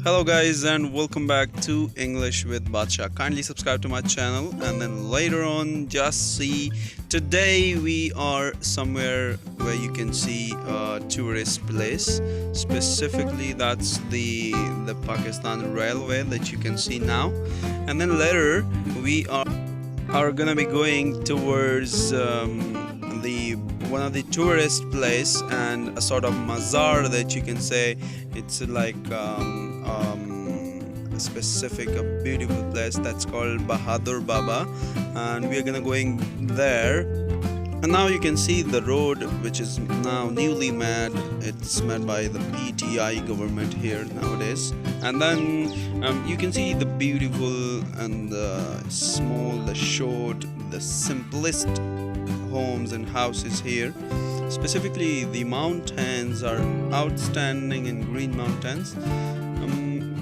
Hello guys and welcome back to English with Badsha. Kindly subscribe to my channel and then later on just see. Today we are somewhere where you can see a tourist place. Specifically that's the Pakistan Railway that you can see now. And then later we are gonna be going towards the one of the tourist place and a sort of mazar that you can say. It's like a specific a beautiful place that's called Bahadur Baba, and we are gonna going there. And now you can see the road, which is now newly made. It's made by the PTI government here nowadays. And then you can see the beautiful and the small, the short, the simplest homes and houses here. Specifically the mountains are outstanding and green mountains.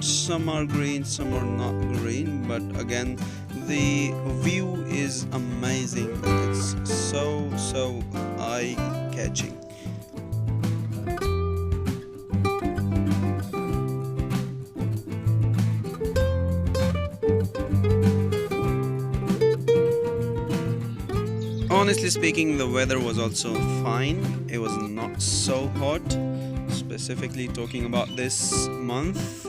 Some are green, some are not green, but again the view is amazing. It's so eye-catching. Honestly speaking, the weather was also fine. It was not so hot. Specifically talking about this month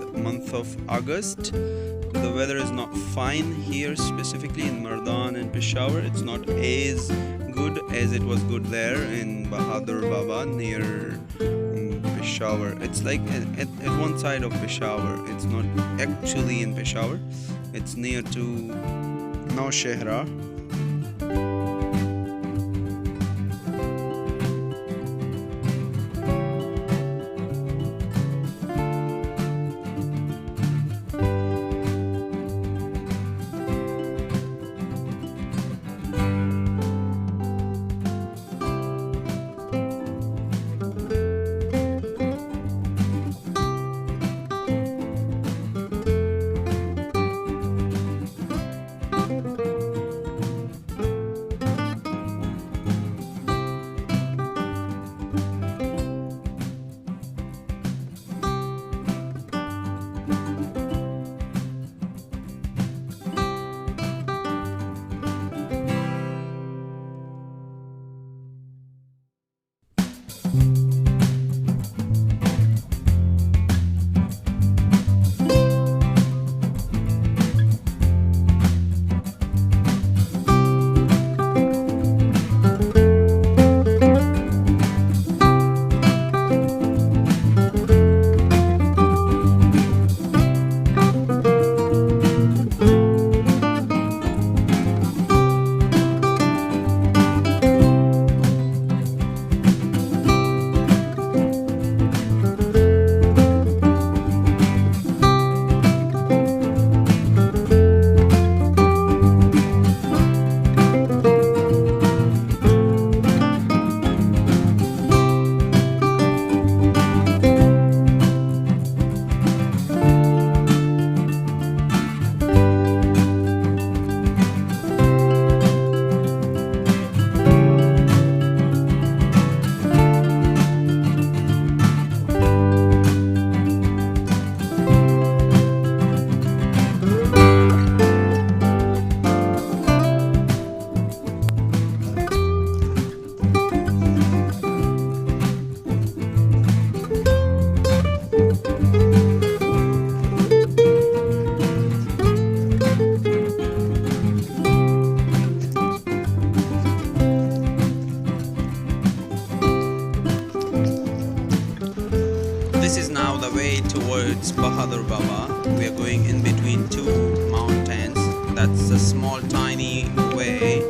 of August, the weather is not fine here, specifically in Mardan and Peshawar. It's not as good as it was good there in Bahadur Baba near Peshawar. It's like at one side of Peshawar. It's not actually in Peshawar. It's near to Naushehra. This is now the way towards Bahadur Baba. We are going in between two mountains. That's a small tiny way